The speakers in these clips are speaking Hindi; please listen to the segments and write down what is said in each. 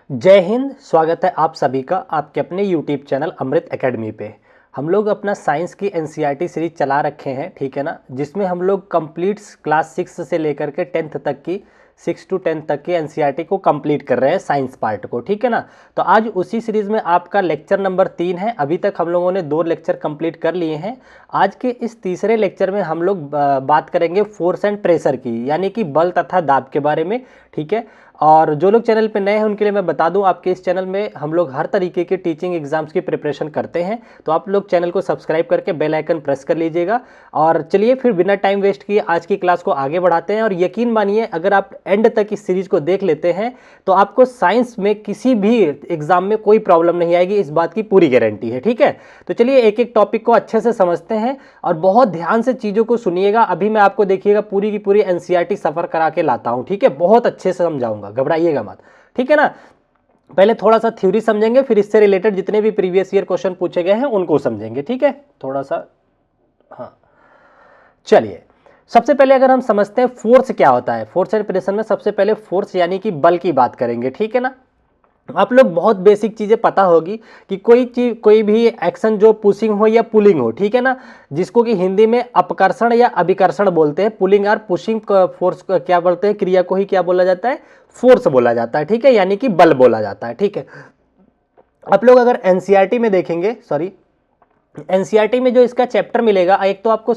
जय हिंद। स्वागत है आप सभी का आपके अपने यूट्यूब चैनल अमृत एकेडमी पे। हम लोग अपना साइंस की एनसीईआरटी सीरीज चला रखे हैं, ठीक है ना, जिसमें हम लोग कंप्लीट क्लास 6 से लेकर के 10th तक की 6 to 10 तक की एनसीईआरटी को कंप्लीट कर रहे हैं, साइंस पार्ट को, ठीक है ना। तो आज उसी सीरीज में आपका लेक्चर नंबर 3 है। अभी तक हम लोगों ने 2 लेक्चर कंप्लीट कर लिए हैं। आज के इस तीसरे लेक्चर में हम लोग बात करेंगे फोर्स एंड प्रेशर की, यानी कि बल तथा दाब के बारे में, ठीक है। और जो लोग चैनल पे नए हैं उनके लिए मैं बता दूं, आपके इस चैनल में हम लोग हर तरीके के टीचिंग एग्जाम्स की प्रिपरेशन करते हैं, तो आप लोग चैनल को सब्सक्राइब करके बेल आइकन प्रेस कर लीजिएगा। और चलिए फिर बिना टाइम वेस्ट किए आज की क्लास को आगे बढ़ाते हैं। और यकीन मानिए, अगर आप एंड तक इस सीरीज को देख लेते हैं तो आपको साइंस में किसी भी एग्जाम में कोई प्रॉब्लम नहीं आएगी, इस बात की पूरी गारंटी है, ठीक है। तो चलिए एक एक टॉपिक को अच्छे से समझते हैं और बहुत ध्यान से चीज़ों को सुनिएगा। अभी मैं आपको देखिएगा पूरी की पूरी एनसीईआरटी सफ़र करा के लाता हूँ, ठीक है। बहुत अच्छे से समझाऊंगा, घबराइएगा मत, ठीक है ना। पहले थोड़ा सा थ्योरी समझेंगे, फिर इससे रिलेटेड जितने भी प्रीवियस ईयर क्वेश्चन पूछे गए हैं उनको समझेंगे, ठीक है। थोड़ा सा, हाँ, चलिए सबसे पहले अगर हम समझते हैं फोर्स क्या होता है। फोर्स एंड प्रेशर में सबसे पहले फोर्स यानी कि बल की बात करेंगे, ठीक है ना। आप लोग बहुत बेसिक चीज़ें पता होगी कि कोई चीज, कोई भी एक्शन जो पुशिंग हो या पुलिंग हो, ठीक है ना, जिसको कि हिंदी में अपकर्षण या अभिकर्षण बोलते हैं। पुलिंग और पुशिंग फोर्स क्या बोलते हैं, क्रिया को ही क्या बोला जाता है, फोर्स बोला जाता है, ठीक है, यानी कि बल बोला जाता है, ठीक है। आप लोग अगर एनसीईआरटी में देखेंगे, सॉरी, एनसीईआरटी में जो इसका चैप्टर मिलेगा, एक तो आपको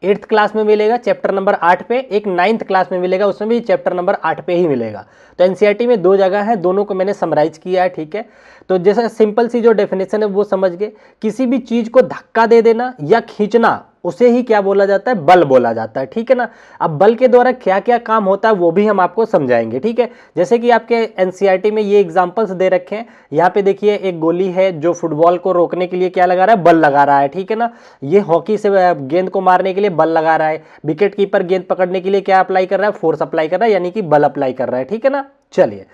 8th क्लास में मिलेगा चैप्टर नंबर 8 पे, एक 9th क्लास में मिलेगा, उसमें भी चैप्टर नंबर 8 पे ही मिलेगा। तो एनसीईआरटी में 2 जगह है, दोनों को मैंने समराइज किया है, ठीक है। तो जैसा सिंपल सी जो डेफिनेशन है वो समझ गए, किसी भी चीज को धक्का दे देना या खींचना उसे ही क्या बोला जाता है, बल बोला जाता है, ठीक है ना। अब बल के द्वारा क्या क्या काम होता है वो भी हम आपको समझाएंगे, ठीक है। जैसे कि आपके एनसीईआरटी में ये एग्जांपल्स दे रखे हैं। यहाँ पे देखिए एक गोली है जो फुटबॉल को रोकने के लिए क्या लगा रहा है, बल लगा रहा है, ठीक है ना। ये हॉकी से गेंद को मारने के लिए बल लगा रहा है। विकेट कीपर गेंद पकड़ने के लिए क्या अप्लाई कर रहा है, फोर्स अप्लाई कर रहा है, यानी कि बल अप्लाई कर रहा है, ठीक है ना। चलिए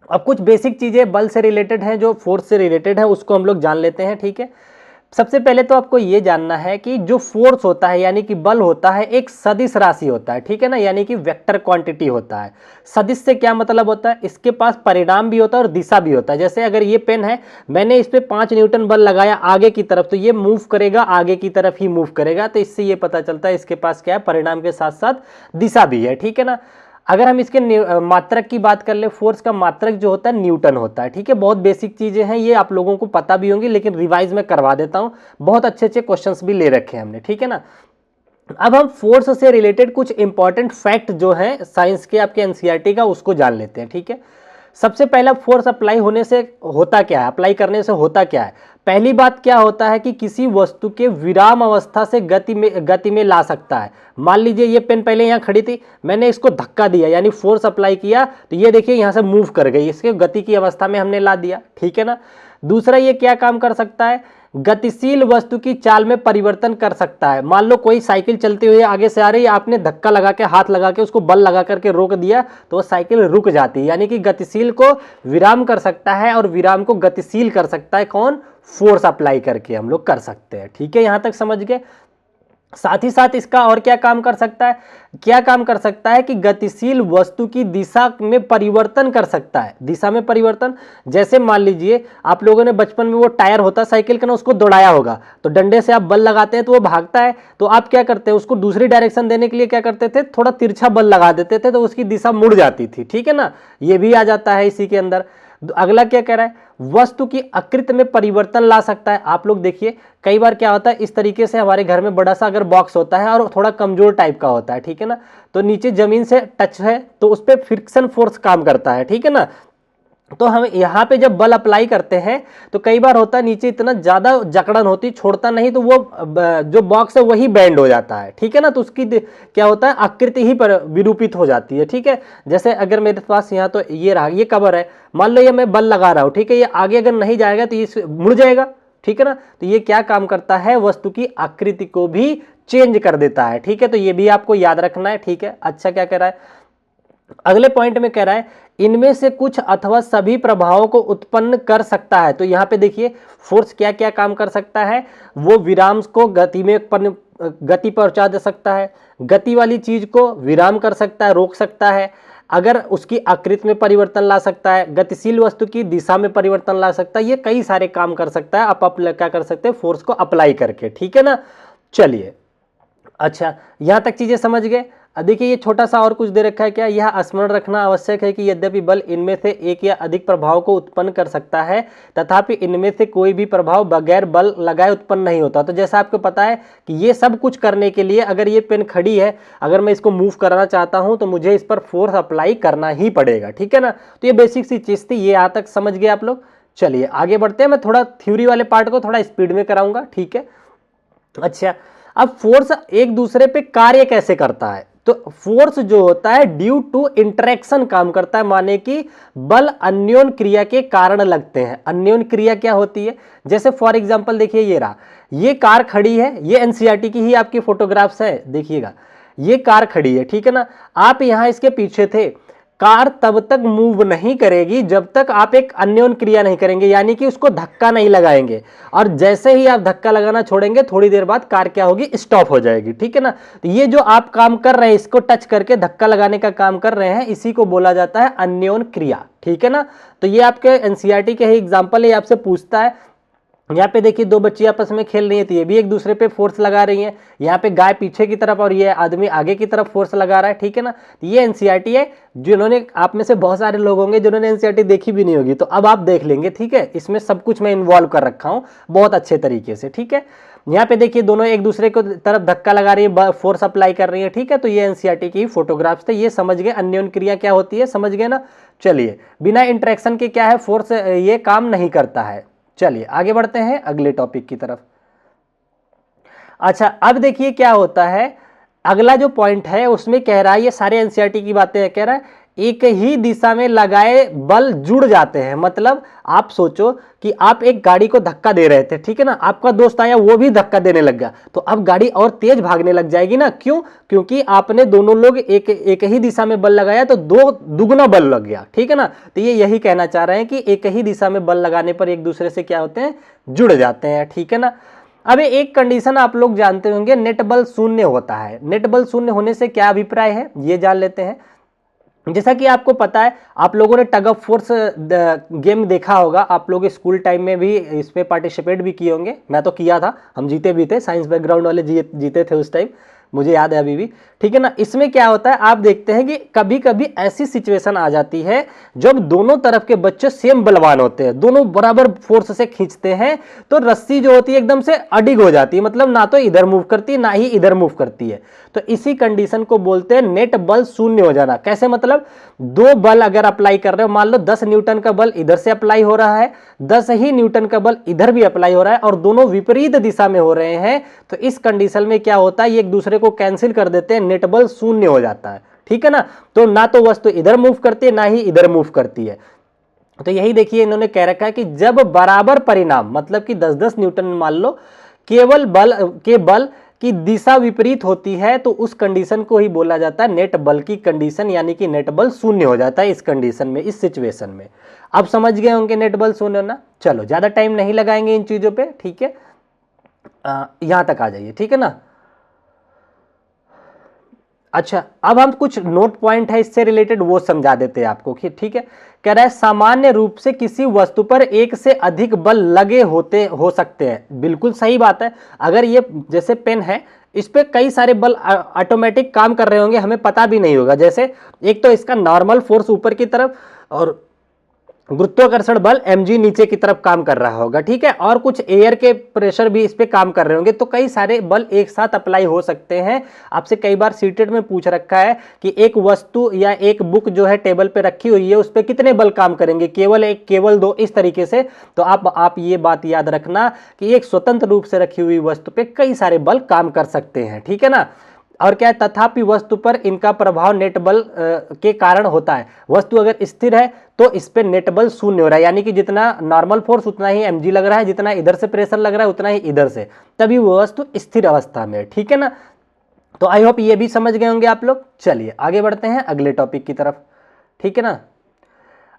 अब कुछ बेसिक चीजें बल से रिलेटेड हैं, जो फोर्स से रिलेटेड है, उसको हम लोग जान लेते हैं, ठीक है। सबसे पहले तो आपको ये जानना है कि जो फोर्स होता है यानी कि बल होता है, एक सदिश राशि होता है, ठीक है ना, यानी कि वेक्टर क्वांटिटी होता है। सदिश से क्या मतलब होता है, इसके पास परिणाम भी होता है और दिशा भी होता है। जैसे अगर ये पेन है, मैंने इस पे 5 न्यूटन बल लगाया आगे की तरफ, तो ये मूव करेगा, आगे की तरफ ही मूव करेगा। तो इससे ये पता चलता है इसके पास क्या है, परिणाम के साथ साथ दिशा भी है, ठीक है ना। अगर हम इसके मात्रक की बात कर ले, फोर्स का मात्रक जो होता है न्यूटन होता है, ठीक है। बहुत बेसिक चीजें हैं, ये आप लोगों को पता भी होंगी, लेकिन रिवाइज में करवा देता हूं। बहुत अच्छे अच्छे क्वेश्चंस भी ले रखे हैं हमने, ठीक है ना। अब हम फोर्स से रिलेटेड कुछ इंपॉर्टेंट फैक्ट जो है साइंस के आपके एनसीईआरटी का, उसको जान लेते हैं, ठीक है। सबसे पहला, फोर्स अप्लाई होने से होता क्या है, अप्लाई करने से होता क्या है। पहली बात क्या होता है कि किसी वस्तु के विराम अवस्था से गति में ला सकता है। मान लीजिए ये पेन पहले यहाँ खड़ी थी, मैंने इसको धक्का दिया यानी फोर्स अप्लाई किया, तो ये देखिए यहाँ से मूव कर गई, इसके गति की अवस्था में हमने ला दिया, ठीक है ना। दूसरा, ये क्या काम कर सकता है, गतिशील वस्तु की चाल में परिवर्तन कर सकता है। मान लो कोई साइकिल चलते हुए आगे से आ रही है, आपने धक्का लगा के, हाथ लगा के, उसको बल लगा करके रोक दिया, तो वो साइकिल रुक जाती है। यानी कि गतिशील को विराम कर सकता है और विराम को गतिशील कर सकता है कौन, फोर्स अप्लाई करके हम लोग कर सकते हैं, ठीक है। यहां तक समझ गए। साथ ही साथ इसका और क्या काम कर सकता है, क्या काम कर सकता है कि गतिशील वस्तु की दिशा में परिवर्तन कर सकता है। दिशा में परिवर्तन, जैसे मान लीजिए आप लोगों ने बचपन में वो टायर होता है साइकिल का ना, उसको दौड़ाया होगा, तो डंडे से आप बल लगाते हैं तो वो भागता है, तो आप क्या करते हैं, उसको दूसरी डायरेक्शन देने के लिए क्या करते थे, थोड़ा तिरछा बल लगा देते थे, तो उसकी दिशा मुड़ जाती थी, ठीक है ना। ये भी आ जाता है इसी के अंदर। अगला क्या कह रहा है, वस्तु की आकृति में परिवर्तन ला सकता है। आप लोग देखिए कई बार क्या होता है, इस तरीके से हमारे घर में बड़ा सा अगर बॉक्स होता है और थोड़ा कमजोर टाइप का होता है, ठीक है ना, तो नीचे जमीन से टच है तो उस पर फ्रिक्शन फोर्स काम करता है, ठीक है ना। तो हम यहाँ पे जब बल अप्लाई करते हैं तो कई बार होता है नीचे इतना ज्यादा जकड़न होती, छोड़ता नहीं, तो वो जो बॉक्स है वही बैंड हो जाता है, ठीक है ना। तो उसकी क्या होता है, आकृति ही पर विरूपित हो जाती है, ठीक है। जैसे अगर मेरे पास यहाँ तो ये रहा, ये कवर है, मान लो ये मैं बल लगा रहा हूँ, ठीक है, ये आगे अगर नहीं जाएगा तो ये मुड़ जाएगा, ठीक है ना। तो ये क्या काम करता है, वस्तु की आकृति को भी चेंज कर देता है, ठीक है। तो ये भी आपको याद रखना है, ठीक है। अच्छा, क्या कह रहा है, अगले पॉइंट में कह रहा है, इनमें से कुछ अथवा सभी प्रभावों को उत्पन्न कर सकता है। तो यहां पे देखिए फोर्स क्या क्या काम कर सकता है, वो विराम को गति पहुंचा दे सकता है, गति वाली चीज को विराम कर सकता है, रोक सकता है, अगर उसकी आकृति में परिवर्तन ला सकता है, गतिशील वस्तु की दिशा में परिवर्तन ला सकता है, ये कई सारे काम कर सकता है। आप क्या कर सकते हैं, फोर्स को अप्लाई करके, ठीक है ना। चलिए, अच्छा यहां तक चीजें समझ गए। अब देखिए ये छोटा सा और कुछ दे रखा है, क्या यह स्मरण रखना आवश्यक है कि यद्यपि बल इनमें से एक या अधिक प्रभाव को उत्पन्न कर सकता है, तथापि इनमें से कोई भी प्रभाव बगैर बल लगाए उत्पन्न नहीं होता। तो जैसा आपको पता है कि ये सब कुछ करने के लिए, अगर ये पेन खड़ी है, अगर मैं इसको मूव करना चाहता हूं तो मुझे इस पर फोर्स अप्लाई करना ही पड़ेगा, ठीक है ना। तो ये बेसिक सी चीज थी, ये यहां तक समझ गए आप लोग। चलिए आगे बढ़ते हैं, मैं थोड़ा थ्योरी वाले पार्ट को थोड़ा स्पीड में कराऊंगा, ठीक है। अच्छा, अब फोर्स एक दूसरे पे कार्य कैसे करता है, तो फोर्स जो होता है ड्यू टू इंटरेक्शन काम करता है, माने कि बल अन्योन क्रिया के कारण लगते हैं। अन्योन क्रिया क्या होती है, जैसे फॉर एग्जांपल देखिए ये रहा, ये कार खड़ी है, ये एनसीईआरटी की ही आपकी फोटोग्राफ्स है, देखिएगा ये कार खड़ी है, ठीक है ना। आप यहां इसके पीछे थे, कार तब तक मूव नहीं करेगी जब तक आप एक अन्योन क्रिया नहीं करेंगे, यानी कि उसको धक्का नहीं लगाएंगे। और जैसे ही आप धक्का लगाना छोड़ेंगे, थोड़ी देर बाद कार क्या होगी, स्टॉप हो जाएगी, ठीक है ना। तो ये जो आप काम कर रहे हैं, इसको टच करके धक्का लगाने का काम कर रहे हैं, इसी को बोला जाता है अन्योन क्रिया, ठीक है ना। तो ये आपके एनसीईआरटी के ही एग्जाम्पल है, आपसे पूछता है। यहाँ पे देखिए दो बच्ची आपस में खेल रही है, तो ये भी एक दूसरे पे फोर्स लगा रही है। यहाँ पे गाय पीछे की तरफ और ये आदमी आगे की तरफ फोर्स लगा रहा है, ठीक है ना। तो ये एनसीईआरटी है, जिन्होंने आप में से बहुत सारे लोग होंगे जिन्होंने एनसीईआरटी देखी भी नहीं होगी, तो अब आप देख लेंगे, ठीक है। इसमें सब कुछ मैं इन्वॉल्व कर रखा हूँ बहुत अच्छे तरीके से, ठीक है। यहाँ पे देखिए दोनों एक दूसरे को तरफ धक्का लगा रही है, फोर्स अप्लाई कर रही है, ठीक है। तो ये एनसीईआरटी की फोटोग्राफ्स थे, ये समझ गए अन्योन क्रिया क्या होती है, समझ गए ना। चलिए, बिना इंटरेक्शन के क्या है, फोर्स ये काम नहीं करता है। चलिए आगे बढ़ते हैं अगले टॉपिक की तरफ। अच्छा, अब देखिए क्या होता है, अगला जो पॉइंट है उसमें कह रहा है, ये सारे एनसीईआरटी की बातें है, कह रहा है एक ही दिशा में लगाए बल जुड़ जाते हैं। मतलब आप सोचो कि आप एक गाड़ी को धक्का दे रहे थे, ठीक है ना, आपका दोस्त आया, वो भी धक्का देने लग गया, तो अब गाड़ी और तेज भागने लग जाएगी ना। क्यों, क्योंकि आपने दोनों लोग एक ही दिशा में बल लगाया, तो दो दुगना बल लग गया, ठीक है ना। तो ये यही कहना चाह रहे हैं कि एक ही दिशा में बल लगाने पर एक दूसरे से क्या होते हैं, जुड़ जाते हैं, ठीक है ना। अब एक कंडीशन आप लोग जानते होंगे, नेट बल शून्य होता है। नेट बल शून्य होने से क्या अभिप्राय है, ये जान लेते हैं। जैसा कि आपको पता है, आप लोगों ने टग ऑफ फोर्स गेम देखा होगा, आप लोग स्कूल टाइम में भी इसमें पार्टिसिपेट भी किए होंगे, मैं तो किया था, हम जीते भी थे, साइंस बैकग्राउंड वाले जीते थे उस टाइम, मुझे याद है अभी भी, ठीक है ना। इसमें क्या होता है, आप देखते हैं कि कभी कभी ऐसी सिचुएशन आ जाती है जब दोनों तरफ के बच्चे सेम बलवान होते हैं, दोनों बराबर फोर्स से खींचते हैं, तो रस्सी जो होती है एकदम से अडिग हो जाती है, मतलब ना तो इधर मूव करती है ना ही इधर मूव करती है। तो इसी कंडीशन को बोलते हैं नेट बल शून्य हो जाना। कैसे, मतलब दो बल अगर अप्लाई कर रहे हो, मान लो 10 न्यूटन का बल इधर से अप्लाई हो रहा है, 10 ही न्यूटन का बल इधर भी अप्लाई हो रहा है, और दोनों विपरीत दिशा में हो रहे हैं, तो इस कंडीशन में क्या होता है, ये एक दूसरे को कैंसिल कर देते हैं, नेट बल शून्य हो जाता है, ठीक है ना। तो ना तो वस्तु इधर मूव करती है ना ही इधर मूव करती है। तो यही देखिए इन्होंने कह रखा है कि जब बराबर परिणाम, मतलब कि 10-10 न्यूटन मान लो, केवल बल की दिशा विपरीत होती है, तो उस कंडीशन को ही बोला जाता है नेट बल की कंडीशन, यानी कि नेट बल शून्य हो जाता है इस कंडीशन में, इस सिचुएशन में। अब समझ गए होंगे नेट बल शून्य होना। चलो ज्यादा टाइम नहीं लगाएंगे इन चीजों पे, ठीक है, यहां तक आ जाइए, ठीक है ना। अच्छा, अब हम कुछ नोट पॉइंट है इससे रिलेटेड, वो समझा देते हैं आपको, ठीक है। कह रहा है सामान्य रूप से किसी वस्तु पर एक से अधिक बल लगे हो सकते हैं। बिल्कुल सही बात है। अगर ये जैसे पेन है, इस पे कई सारे बल ऑटोमेटिक काम कर रहे होंगे, हमें पता भी नहीं होगा। जैसे एक तो इसका नॉर्मल फोर्स ऊपर की तरफ, और गुरुत्वाकर्षण बल mg नीचे की तरफ काम कर रहा होगा, ठीक है, और कुछ एयर के प्रेशर भी इस पे काम कर रहे होंगे, तो कई सारे बल एक साथ अप्लाई हो सकते हैं। आपसे कई बार सीटेट में पूछ रखा है कि एक वस्तु या एक बुक जो है टेबल पे रखी हुई है, उस पे कितने बल काम करेंगे, केवल एक, केवल दो, इस तरीके से। तो आप ये बात याद रखना कि एक स्वतंत्र रूप से रखी हुई वस्तु पे कई सारे बल काम कर सकते हैं, ठीक है ना। और क्या है, तथापि वस्तु पर इनका प्रभाव नेट बल के कारण होता है। वस्तु अगर स्थिर है तो इस पे नेट बल शून्य हो रहा है, यानी कि जितना नॉर्मल फोर्स उतना ही mg लग रहा है, जितना इधर से प्रेशर लग रहा है उतना ही इधर से, तभी वो वस्तु स्थिर अवस्था में है, ठीक है ना। तो आई होप ये भी समझ गए होंगे आप लोग। चलिए आगे बढ़ते हैं अगले टॉपिक की तरफ, ठीक है ना।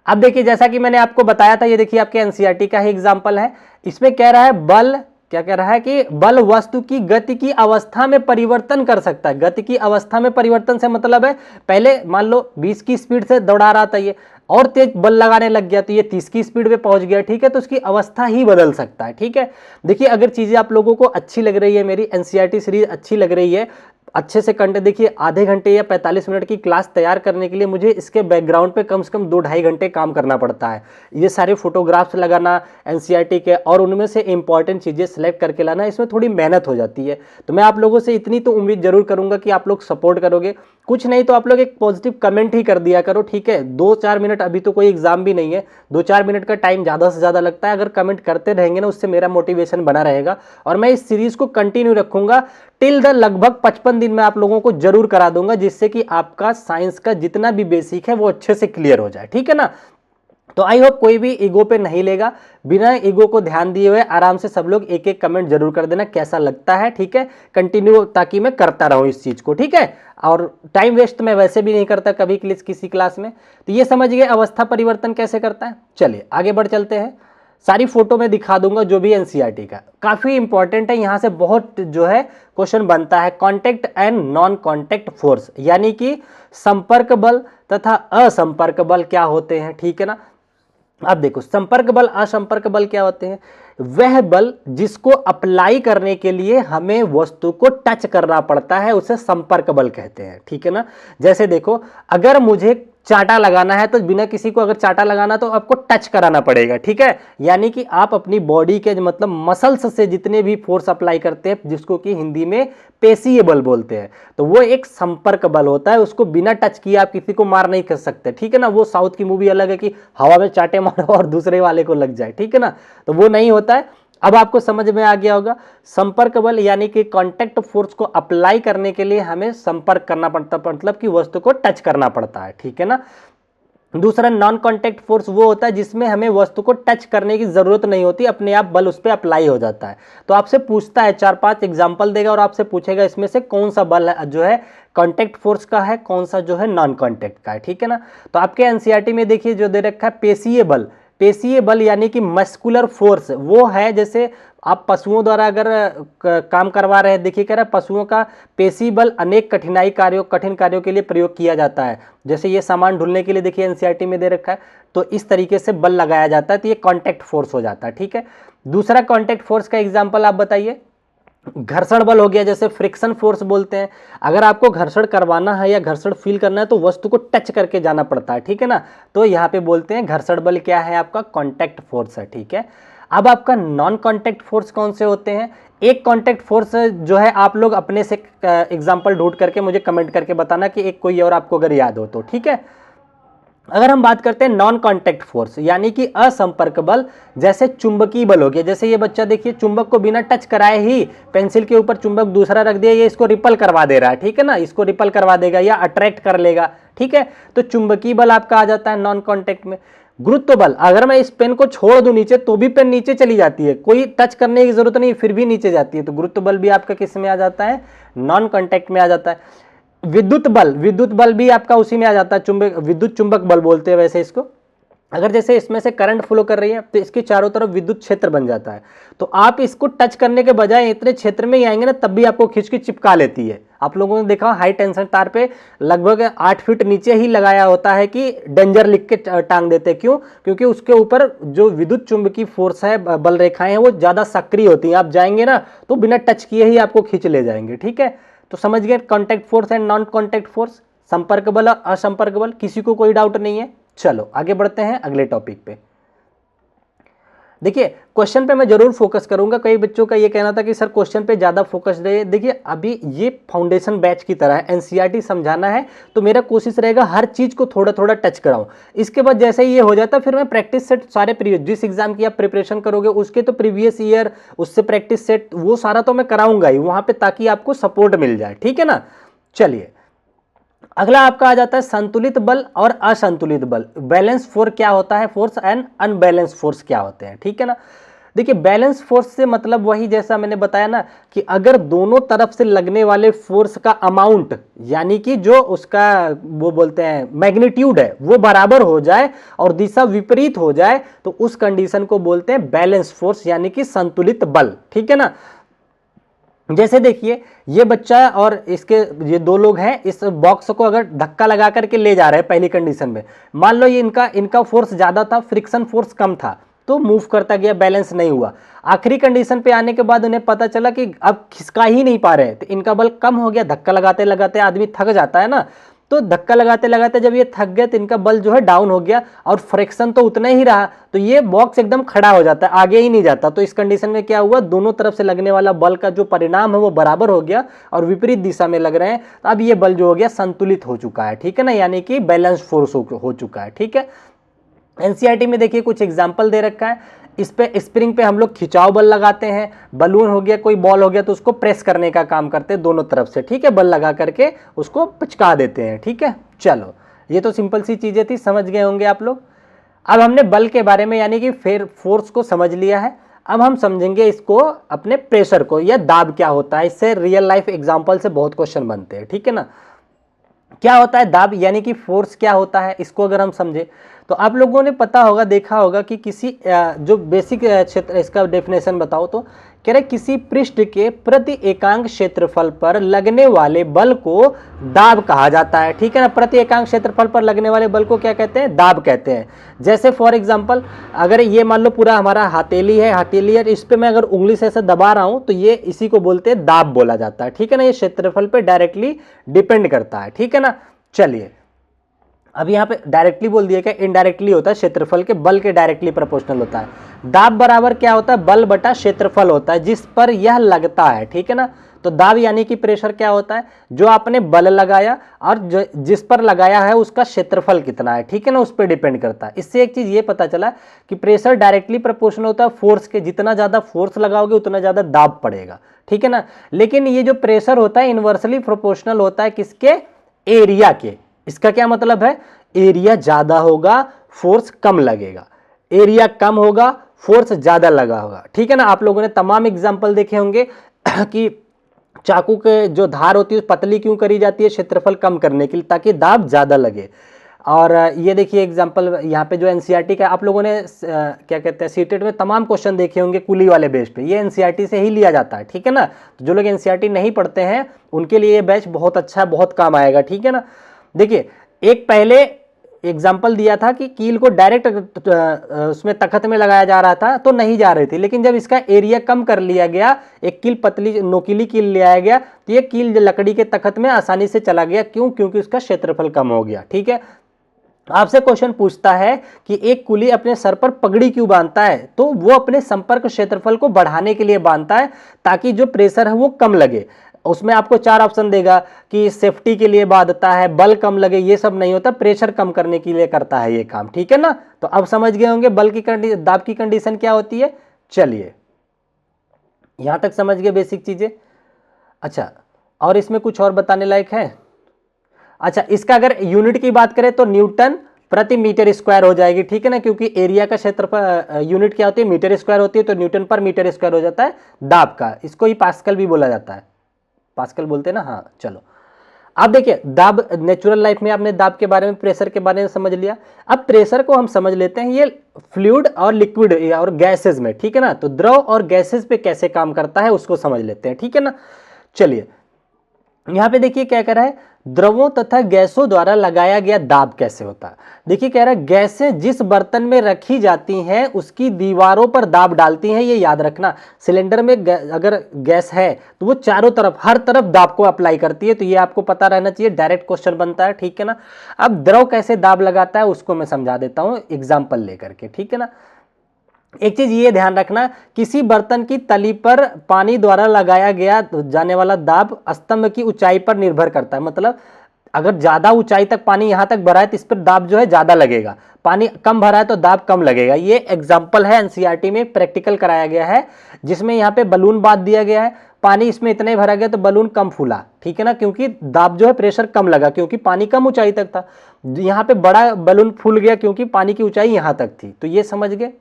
अब देखिए, जैसा कि मैंने आपको बताया था, ये देखिए आपके एनसीईआरटी का ही एग्जाम्पल है। इसमें कह रहा है बल क्या कह रहा है कि बल वस्तु की गति की अवस्था में परिवर्तन कर सकता है। गति की अवस्था में परिवर्तन से मतलब है पहले मान लो 20 की स्पीड से दौड़ा रहा था ये, और तेज बल लगाने लग गया तो ये 30 की स्पीड पे पहुंच गया, ठीक है, तो उसकी अवस्था ही बदल सकता है, ठीक है। देखिए अगर चीजें आप लोगों को अच्छी लग रही है, मेरी एनसीईआरटी सीरीज अच्छी लग रही है, अच्छे से कंटेंट देखिए, आधे घंटे या 45 मिनट की क्लास तैयार करने के लिए मुझे इसके बैकग्राउंड पे कम से कम 2-2.5 घंटे काम करना पड़ता है। ये सारे फोटोग्राफ्स लगाना एनसीईआरटी के और उनमें से इंपॉर्टेंट चीज़ें सेलेक्ट करके लाना, इसमें थोड़ी मेहनत हो जाती है। तो मैं आप लोगों से इतनी तो उम्मीद जरूर करूंगा कि आप लोग सपोर्ट करोगे। कुछ नहीं तो आप लोग एक पॉजिटिव कमेंट ही कर दिया करो, ठीक है। 2-4 मिनट, अभी तो कोई एग्जाम भी नहीं है, 2-4 मिनट का टाइम ज़्यादा से ज़्यादा लगता है। अगर कमेंट करते रहेंगे ना, उससे मेरा मोटिवेशन बना रहेगा और मैं इस सीरीज को कंटिन्यू रखूंगा टिल द लगभग 55 दिन में आप लोगों को जरूर करा दूंगा, जिससे कि आपका साइंस का जितना भी बेसिक है वो अच्छे से क्लियर हो जाए, ठीक है ना। तो आई होप कोई भी ईगो पे नहीं लेगा, बिना ईगो को ध्यान दिए हुए आराम से सब लोग एक एक कमेंट जरूर कर देना कैसा लगता है, ठीक है, कंटिन्यू, ताकि मैं करता रहूं इस चीज को, ठीक है। और टाइम वेस्ट तो मैं वैसे भी नहीं करता कभी किसी क्लास में। तो ये समझ गए अवस्था परिवर्तन कैसे करता है। चलिए आगे बढ़ चलते हैं। सारी फोटो में दिखा दूंगा जो भी एनसीईआरटी का, काफी इंपॉर्टेंट है, यहां से बहुत जो है क्वेश्चन बनता है। Contact and non contact force, यानी कि संपर्क बल तथा असंपर्क बल क्या होते हैं, ठीक है ना। अब देखो संपर्क बल असंपर्क बल क्या होते हैं। वह बल जिसको अप्लाई करने के लिए हमें वस्तु को टच करना पड़ता है उसे संपर्क बल कहते हैं, ठीक है ना। जैसे देखो अगर मुझे चाटा लगाना है तो बिना किसी को अगर चाटा लगाना तो आपको टच कराना पड़ेगा, ठीक है। यानी कि आप अपनी बॉडी के मतलब मसल्स से जितने भी फोर्स अप्लाई करते हैं, जिसको कि हिंदी में पेशीय बल बोलते हैं, तो वो एक संपर्क बल होता है। उसको बिना टच किए आप किसी को मार नहीं कर सकते, ठीक है ना। वो साउथ की मूवी अलग है कि हवा में चाटे मारो और दूसरे वाले को लग जाए, ठीक है ना, तो वो नहीं होता है। अब आपको समझ में आ गया होगा। संपर्क बल यानी कि कांटेक्ट फोर्स को अप्लाई करने के लिए हमें संपर्क करना पड़ता, मतलब कि वस्तु को टच करना पड़ता है, ठीक है ना। दूसरा नॉन कांटेक्ट फोर्स वो होता है जिसमें हमें वस्तु को टच करने की जरूरत नहीं होती, अपने आप बल उस पर अप्लाई हो जाता है। तो आपसे पूछता है 4-5 एग्जांपल देगा और आपसे पूछेगा इसमें से कौन सा बल है जो है कांटेक्ट फोर्स का है, कौन सा जो है नॉन कांटेक्ट का है, ठीक है ना। तो आपके एनसीईआरटी में देखिए जो दे रखा है पेशीय बल। पेशीय बल यानी कि मस्कुलर फोर्स वो है, जैसे आप पशुओं द्वारा अगर काम करवा रहे हैं, देखिए कह रहा है पशुओं का पेशी बल अनेक कठिन कार्यों के लिए प्रयोग किया जाता है। जैसे ये सामान ढुलने के लिए देखिए एनसीईआरटी में दे रखा है, तो इस तरीके से बल लगाया जाता है, तो ये कांटेक्ट फोर्स हो जाता है, ठीक है। दूसरा कांटेक्ट फोर्स का एग्जाम्पल आप बताइए। घर्षण बल हो गया, जैसे फ्रिक्शन फोर्स बोलते हैं। अगर आपको घर्षण करवाना है या घर्षण फील करना है तो वस्तु को टच करके जाना पड़ता है, ठीक है ना। तो यहाँ पे बोलते हैं घर्षण बल क्या है, आपका कांटेक्ट फोर्स है, ठीक है। अब आपका नॉन कांटेक्ट फोर्स कौन से होते हैं। एक कांटेक्ट फोर्स जो है आप लोग अपने से एग्जांपल ढूंढ करके मुझे कमेंट करके बताना कि एक कोई और आपको अगर याद हो तो, ठीक है। अगर हम बात करते हैं नॉन कांटेक्ट फोर्स यानी कि असंपर्क बल, जैसे चुंबकीय बल हो गया। जैसे ये बच्चा देखिए चुंबक को बिना टच कराए ही पेंसिल के ऊपर चुंबक दूसरा रख दिया, ये इसको रिपल करवा दे रहा है, ठीक है ना, इसको रिपल करवा देगा या अट्रैक्ट कर लेगा, ठीक है। तो चुंबकीय बल आपका आ जाता है नॉन कांटेक्ट में। गुरुत्व बल, अगर मैं इस पेन को छोड़ दूं नीचे तो भी पेन नीचे चली जाती है, कोई टच करने की जरूरत नहीं, फिर भी नीचे जाती है, तो गुरुत्व बल भी आपका किस में आ जाता है, नॉन कांटेक्ट में आ जाता है। विद्युत बल भी आपका उसी में आ जाता है, विद्युत चुंबक बल बोलते हैं वैसे इसको। अगर जैसे इसमें से करंट फ्लो कर रही है तो इसके चारों तरफ विद्युत क्षेत्र बन जाता है, तो आप इसको टच करने के बजाय इतने क्षेत्र में ही आएंगे ना, तब भी आपको खींच के चिपका लेती है। आप लोगों ने देखा हाई टेंशन तार पे लगभग 8 फीट नीचे ही लगाया होता है कि डेंजर लिख के टांग देते, क्यों, क्योंकि उसके ऊपर जो विद्युत चुंबकीय फोर्स है, बल रेखाएं हैं, वो ज्यादा सक्रिय होती हैं। आप जाएंगे ना तो बिना टच किए ही आपको खींच ले जाएंगे, ठीक है। तो समझ गए contact force and non contact force, संपर्क बल और असंपर्क बल। किसी को कोई डाउट नहीं है। चलो आगे बढ़ते हैं अगले टॉपिक पे। देखिए क्वेश्चन पे मैं जरूर फोकस करूंगा। कई बच्चों का ये कहना था कि सर क्वेश्चन पे ज्यादा फोकस रहे। देखिए अभी ये फाउंडेशन बैच की तरह है, एनसीईआरटी समझाना है तो मेरा कोशिश रहेगा हर चीज को थोड़ा थोड़ा टच कराऊं। इसके बाद जैसे ही ये हो जाता फिर मैं प्रैक्टिस सेट सारे जिस एग्जाम की आप प्रिपरेशन करोगे उसके तो प्रीवियस ईयर उससे प्रैक्टिस सेट वो सारा तो मैं कराऊंगा ही वहां पे, ताकि आपको सपोर्ट मिल जाए, ठीक है ना। चलिए अगला आपका आ जाता है संतुलित बल और असंतुलित बल। बैलेंस फोर्स क्या होता है, फोर्स एंड अनबैलेंस फोर्स क्या होते हैं, ठीक है ना। देखिए बैलेंस फोर्स से मतलब वही जैसा मैंने बताया ना कि अगर दोनों तरफ से लगने वाले फोर्स का अमाउंट यानी कि जो उसका वो बोलते हैं मैग्नीट्यूड है वो बराबर हो जाए और दिशा विपरीत हो जाए तो उस कंडीशन को बोलते हैं बैलेंस फोर्स यानी कि संतुलित बल। ठीक है ना। जैसे देखिए ये बच्चा और इसके ये दो लोग हैं, इस बॉक्स को अगर धक्का लगा करके ले जा रहे हैं पहली कंडीशन में, मान लो ये इनका फोर्स ज्यादा था, फ्रिक्शन फोर्स कम था, तो मूव करता गया, बैलेंस नहीं हुआ। आखिरी कंडीशन पे आने के बाद उन्हें पता चला कि अब खिसका ही नहीं पा रहे, तो इनका बल कम हो गया। धक्का लगाते लगाते आदमी थक जाता है ना, तो धक्का लगाते लगाते जब ये थक गए तो इनका बल जो है डाउन हो गया और फ्रिक्शन तो उतना ही रहा, तो ये बॉक्स एकदम खड़ा हो जाता है, आगे ही नहीं जाता। तो इस कंडीशन में क्या हुआ, दोनों तरफ से लगने वाला बल का जो परिणाम है वो बराबर हो गया और विपरीत दिशा में लग रहे हैं, तो अब ये बल जो हो गया संतुलित हो चुका है। ठीक है ना, यानी कि बैलेंस फोर्स हो चुका है। ठीक है। एनसीईआरटी में देखिए कुछ एग्जाम्पल दे रखा है। इस पे स्प्रिंग पे हम लोग खिंचाव बल लगाते हैं, बलून हो गया, कोई बॉल हो गया, तो उसको प्रेस करने का काम करते हैं दोनों तरफ से। ठीक है, बल लगा करके उसको पिचका देते हैं। ठीक है, चलो ये तो सिंपल सी चीजें थी, समझ गए होंगे आप लोग। अब हमने बल के बारे में यानी कि फिर फोर्स को समझ लिया है। अब हम समझेंगे इसको अपने प्रेशर को, या दाब क्या होता है। इससे रियल लाइफ एग्जाम्पल से बहुत क्वेश्चन बनते हैं। ठीक है ना। क्या होता है दाब यानी कि फोर्स क्या होता है, इसको अगर हम समझे तो आप लोगों ने पता होगा, देखा होगा कि किसी जो बेसिक क्षेत्र, इसका डेफिनेशन बताओ तो कह रहे किसी पृष्ठ के प्रति एकांक क्षेत्रफल पर लगने वाले बल को दाब कहा जाता है। ठीक है ना, प्रति एकांक क्षेत्रफल पर लगने वाले बल को क्या कहते हैं, दाब कहते हैं। जैसे फॉर एग्जांपल अगर ये मान लो पूरा हमारा हथेली है, हथेली है, इस पे मैं अगर उंगली से ऐसे दबा रहा हूं तो ये इसी को बोलते हैं दाब बोला जाता है। ठीक है ना, ये क्षेत्रफल पे डायरेक्टली डिपेंड करता है। ठीक है ना। चलिए अब यहाँ पे डायरेक्टली बोल दिया क्या, इनडायरेक्टली होता है, क्षेत्रफल के बल के डायरेक्टली प्रोपोर्शनल होता है। दाब बराबर क्या होता है, बल बटा क्षेत्रफल होता है जिस पर यह लगता है। ठीक है ना, तो दाब यानी कि प्रेशर क्या होता है, जो आपने बल लगाया और जिस पर लगाया है उसका क्षेत्रफल कितना है। ठीक है ना, उस पर डिपेंड करता है। इससे एक चीज ये पता चला कि प्रेशर डायरेक्टली प्रोपोर्शनल होता है फोर्स के, जितना ज्यादा फोर्स लगाओगे उतना ज्यादा दाब पड़ेगा। ठीक है ना, लेकिन ये जो प्रेशर होता है इनवर्सली प्रोपोर्शनल होता है किसके, एरिया के। इसका क्या मतलब है, एरिया ज्यादा होगा फोर्स कम लगेगा, एरिया कम होगा फोर्स ज्यादा लगा होगा। ठीक है ना, आप लोगों ने तमाम एग्जांपल देखे होंगे कि चाकू के जो धार होती है पतली क्यों करी जाती है, क्षेत्रफल कम करने के लिए ताकि दाब ज्यादा लगे। और ये देखिए एग्जांपल यहाँ पे जो एनसीईआरटी का आप लोगों ने क्या कहते हैं सीटेट में तमाम क्वेश्चन देखे होंगे कुली वाले बेस पे, ये एनसीईआरटी से ही लिया जाता है। ठीक है ना, तो जो लोग एनसीईआरटी नहीं पढ़ते हैं उनके लिए ये बैच बहुत अच्छा, बहुत काम आएगा। ठीक है ना। देखिए एक पहले एग्जाम्पल दिया था कि कील को डायरेक्ट उसमें तख्त में लगाया जा रहा था तो नहीं जा रही थी, लेकिन जब इसका एरिया कम कर लिया गया, एक कील पतली नोकीली कील ले आया गया, तो ये कील लकड़ी के तख्त में आसानी से चला गया। क्यों, क्योंकि उसका क्षेत्रफल कम हो गया। ठीक है, आपसे क्वेश्चन पूछता है कि एक कुली अपने सर पर पगड़ी क्यों बांधता है, तो वो अपने संपर्क क्षेत्रफल को बढ़ाने के लिए बांधता है ताकि जो प्रेशर है वो कम लगे। उसमें आपको 4 ऑप्शन देगा कि सेफ्टी के लिए बांधता है, बल कम लगे, ये सब नहीं होता, प्रेशर कम करने के लिए करता है ये काम। ठीक है ना, तो अब समझ गए होंगे बल की कंडीशन, दाब की कंडीशन क्या होती है। चलिए यहां तक समझ गए बेसिक चीजें। अच्छा, और इसमें कुछ और बताने लायक है। अच्छा, इसका अगर यूनिट की बात करें तो न्यूटन प्रति मीटर स्क्वायर हो जाएगी। ठीक है ना, क्योंकि एरिया का क्षेत्रफल यूनिट क्या होती है, मीटर स्क्वायर होती है, तो न्यूटन पर मीटर स्क्वायर हो जाता है दाब का। इसको ही पास्कल भी बोला जाता है, पास्कल बोलते हैं ना। हाँ चलो, अब देखिए दाब नेचुरल लाइफ में आपने दाब के बारे में, प्रेशर के बारे में समझ लिया। अब प्रेशर को हम समझ लेते हैं ये फ्लूइड और लिक्विड और गैसेज में। ठीक है ना, तो द्रव और गैसेज पे कैसे काम करता है उसको समझ लेते हैं। ठीक है ना, चलिए यहां पे देखिए क्या कह रहा है, द्रवों तथा गैसों द्वारा लगाया गया दाब कैसे होता है। देखिए कह रहा है गैसें जिस बर्तन में रखी जाती हैं उसकी दीवारों पर दाब डालती हैं। ये याद रखना, सिलेंडर में अगर गैस है तो वो चारों तरफ, हर तरफ दाब को अप्लाई करती है, तो ये आपको पता रहना चाहिए, डायरेक्ट क्वेश्चन बनता है। ठीक है ना, अब द्रव कैसे दाब लगाता है उसको मैं समझा देता हूं एग्जाम्पल लेकर के। ठीक है ना, एक चीज ये ध्यान रखना, किसी बर्तन की तली पर पानी द्वारा लगाया गया जाने वाला दाब स्तंभ की ऊंचाई पर निर्भर करता है। मतलब अगर ज्यादा ऊंचाई तक पानी यहां तक भरा है तो इस पर दाब जो है ज्यादा लगेगा, पानी कम भरा है तो दाब कम लगेगा। ये एग्जाम्पल है एनसीईआरटी में प्रैक्टिकल कराया गया है, जिसमें यहाँ पे बलून बांध दिया गया है, पानी इसमें इतने भरा गया तो बलून कम फूला। ठीक है ना, क्योंकि दाब जो है प्रेशर कम लगा क्योंकि पानी कम ऊंचाई तक था। यहाँ पे बड़ा बलून फूल गया क्योंकि पानी की ऊंचाई यहां तक थी। तो ये समझ गए।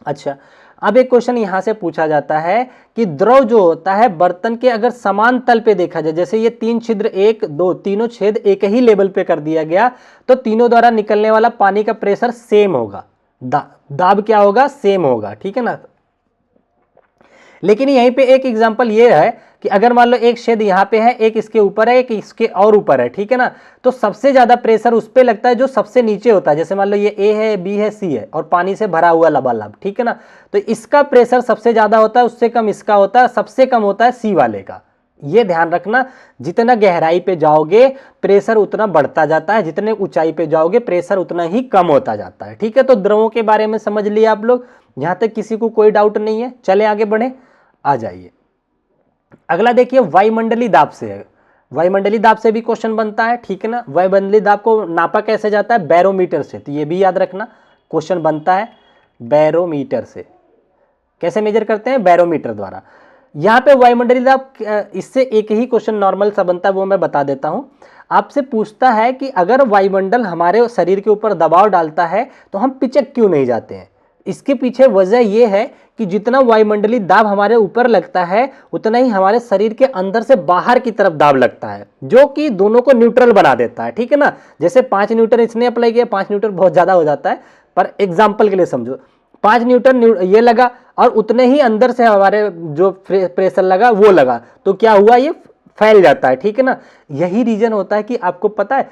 अच्छा, अब एक क्वेश्चन यहाँ से पूछा जाता है कि द्रव जो होता है बर्तन के अगर समान तल पे देखा जाए, जैसे ये 3 छिद्र 1 2 तीनों छेद एक ही लेवल पे कर दिया गया, तो तीनों द्वारा निकलने वाला पानी का प्रेशर सेम होगा, दाब क्या होगा, सेम होगा, ठीक है ना। लेकिन यहीं पे एक एग्जांपल ये है कि अगर मान लो एक छेद यहाँ पे है, एक इसके ऊपर है, एक इसके और ऊपर है, ठीक है ना, तो सबसे ज्यादा प्रेशर उस पे लगता है जो सबसे नीचे होता है। जैसे मान लो ये ए है, बी है, सी है और पानी से भरा हुआ लबालब, ठीक है ना, तो इसका प्रेशर सबसे ज्यादा होता है, उससे कम इसका होता है, सबसे कम होता है सी वाले का। ये ध्यान रखना, जितना गहराई पे जाओगे प्रेशर उतना बढ़ता जाता है, जितने ऊंचाई पे जाओगे प्रेशर उतना ही कम होता जाता है, ठीक है। तो द्रवों के बारे में समझ लिया आप लोग, यहां तक किसी को कोई डाउट नहीं है। चले आगे बढ़े, आ जाइए अगला देखिए, वायुमंडलीय दाब से है। वायुमंडलीय दाब से भी क्वेश्चन बनता है, ठीक है ना। वायुमंडलीय दाब को नापा कैसे जाता है, बैरोमीटर से, तो ये भी याद रखना, क्वेश्चन बनता है बैरोमीटर से। कैसे मेजर करते हैं, बैरोमीटर द्वारा। यहाँ पे वायुमंडलीय दाब, इससे एक ही क्वेश्चन नॉर्मल सा बनता है, वो मैं बता देता हूँ। आपसे पूछता है कि अगर वायुमंडल हमारे शरीर के ऊपर दबाव डालता है तो हम पिचक क्यों नहीं जाते हैं। इसके पीछे वजह यह है कि जितना वायुमंडलीय दाब हमारे ऊपर लगता है उतना ही हमारे शरीर के अंदर से बाहर की तरफ दाब लगता है, जो कि दोनों को न्यूट्रल बना देता है, ठीक है ना। जैसे 5 न्यूटन इसने अप्लाई किया, 5 न्यूटन बहुत ज्यादा हो जाता है, पर एग्जाम्पल के लिए समझो, 5 न्यूटन ये लगा और उतने ही अंदर से हमारे जो प्रेशर लगा वो लगा, तो क्या हुआ, ये फैल जाता है, ठीक है ना। यही रीजन होता है कि आपको पता है,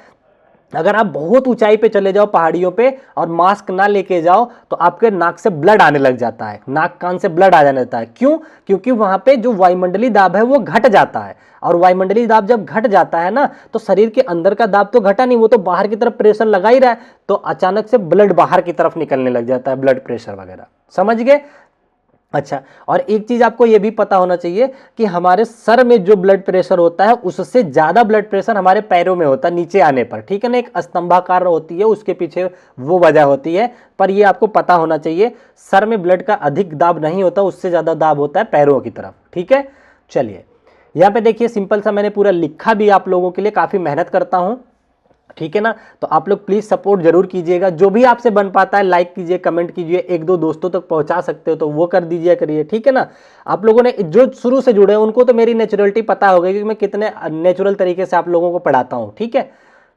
अगर आप बहुत ऊंचाई पे चले जाओ पहाड़ियों पे और मास्क ना लेके जाओ तो आपके नाक से ब्लड आने लग जाता है, नाक कान से ब्लड आ जाने लगता है। क्यों, क्योंकि वहां पे जो वायुमंडलीय दाब है वो घट जाता है, और वायुमंडलीय दाब जब घट जाता है ना, तो शरीर के अंदर का दाब तो घटा नहीं, वो तो बाहर की तरफ प्रेशर लगा ही रहा है, तो अचानक से ब्लड बाहर की तरफ निकलने लग जाता है, ब्लड प्रेशर वगैरह, समझ गए। अच्छा, और एक चीज आपको यह भी पता होना चाहिए कि हमारे सर में जो ब्लड प्रेशर होता है उससे ज्यादा ब्लड प्रेशर हमारे पैरों में होता है नीचे आने पर, ठीक है ना। एक स्तंभाकार होती है, उसके पीछे वो वजह होती है, पर ये आपको पता होना चाहिए, सर में ब्लड का अधिक दाब नहीं होता, उससे ज्यादा दाब होता है पैरों की तरफ, ठीक है। चलिए यहाँ पे देखिए, सिंपल सा मैंने पूरा लिखा भी आप लोगों के लिए, काफी मेहनत करता हूं, ठीक है ना। तो आप लोग प्लीज सपोर्ट जरूर कीजिएगा, जो भी आपसे बन पाता है लाइक कीजिए, कमेंट कीजिए, 1-2 दोस्तों तक पहुंचा सकते हो तो वो कर दीजिए, करिए, ठीक है ना। आप लोगों ने जो शुरू से जुड़े हैं उनको तो मेरी नेचुरलिटी पता होगी कि मैं कितने नेचुरल तरीके से आप लोगों को पढ़ाता हूं, ठीक है।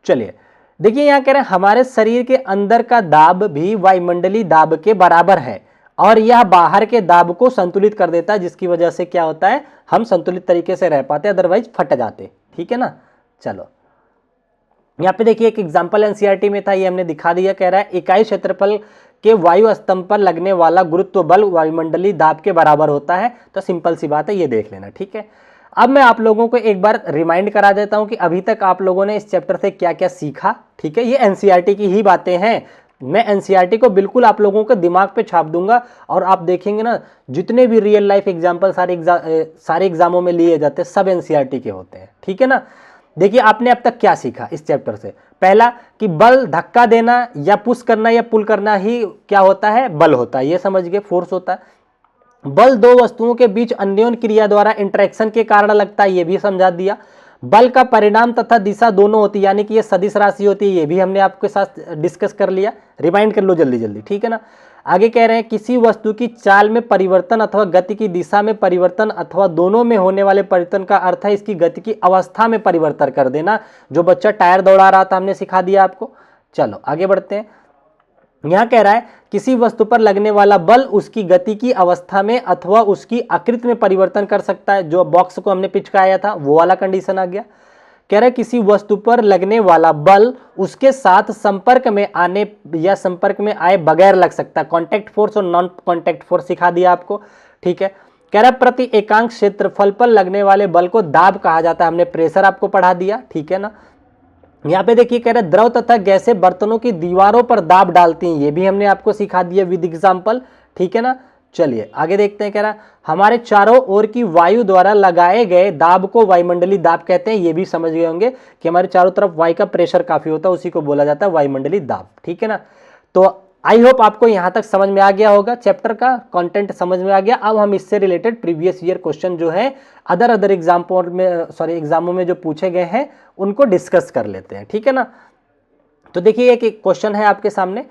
चलिए देखिए, यहाँ कह रहे हैं हमारे शरीर के अंदर का दाब भी वायुमंडलीय दाब के बराबर है और यह बाहर के दाब को संतुलित कर देता है, जिसकी वजह से क्या होता है, हम संतुलित तरीके से रह पाते, अदरवाइज फट जाते, ठीक है ना। चलो यहाँ पे देखिए, एक एग्जांपल एनसीईआरटी में था, ये हमने दिखा दिया। कह रहा है इकाई क्षेत्रफल के वायु स्तंभ पर लगने वाला गुरुत्व बल वायुमंडलीय दाब के बराबर होता है। तो सिंपल सी बात है, ये देख लेना, ठीक है। अब मैं आप लोगों को एक बार रिमाइंड करा देता हूं कि अभी तक आप लोगों ने इस चैप्टर से क्या क्या सीखा, ठीक है। ये एनसीईआरटी की ही बातें हैं, मैं एनसीईआरटी को बिल्कुल आप लोगों के दिमाग पे छाप दूंगा, और आप देखेंगे ना, जितने भी रियल लाइफ एग्जाम्पल सारे एग्जामों में लिए जाते हैं सब एनसीईआरटी के होते हैं, ठीक है ना। देखिए आपने अब तक क्या सीखा इस चैप्टर से, पहला कि बल धक्का देना या पुश करना या पुल करना ही क्या होता है, बल होता है, ये समझ गए, फोर्स होता है। बल दो वस्तुओं के बीच अन्योन्य क्रिया द्वारा इंटरेक्शन के कारण लगता है, ये भी समझा दिया। बल का परिणाम तथा दिशा दोनों होती है, यानी कि ये सदिश राशि होती है, ये भी हमने आपके साथ डिस्कस कर लिया, रिमाइंड कर लो जल्दी जल्दी, ठीक है ना। आगे कह रहे हैं किसी वस्तु की चाल में परिवर्तन अथवा गति की दिशा में परिवर्तन अथवा दोनों में होने वाले परिवर्तन का अर्थ है इसकी गति की अवस्था में परिवर्तन कर देना। जो बच्चा टायर दौड़ा रहा था हमने सिखा दिया आपको। चलो आगे बढ़ते हैं। यहां कह रहा है किसी वस्तु पर लगने वाला बल उसकी गति की अवस्था में अथवा उसकी आकृति में परिवर्तन कर सकता है। जो बॉक्स को हमने पिचकाया था वो वाला कंडीशन आ गया। कह रहा है किसी वस्तु पर लगने वाला बल उसके साथ संपर्क में आने या संपर्क में आए बगैर लग सकता है। कॉन्टैक्ट फोर्स और नॉन कॉन्टैक्ट फोर्स सिखा दिया आपको, ठीक है। कह रहा है प्रति एकांक क्षेत्रफल पर लगने वाले बल को दाब कहा जाता है, हमने प्रेशर आपको पढ़ा दिया, ठीक है ना। यहाँ पे देखिए कह रहे हैं द्रव तथा गैसें बर्तनों की दीवारों पर दाब डालती हैं, ये भी हमने आपको सिखा दिया विद एग्जाम्पल, ठीक है ना। चलिए आगे देखते हैं। कह रहा हमारे चारों ओर की वायु द्वारा लगाए गए दाब को वायुमंडलीय दाब कहते हैं, ये भी समझ गए होंगे कि हमारे चारों तरफ वायु का प्रेशर काफी होता है, उसी को बोला जाता है वायुमंडलीय दाब, ठीक है ना। तो आई होप आपको यहां तक समझ में आ गया होगा, चैप्टर का कंटेंट समझ में आ गया। अब हम इससे रिलेटेड प्रीवियस ईयर क्वेश्चन जो है अदर एग्जामों में जो पूछे गए हैं उनको डिस्कस कर लेते हैं, ठीक है ना। तो देखिए एक क्वेश्चन है आपके सामने,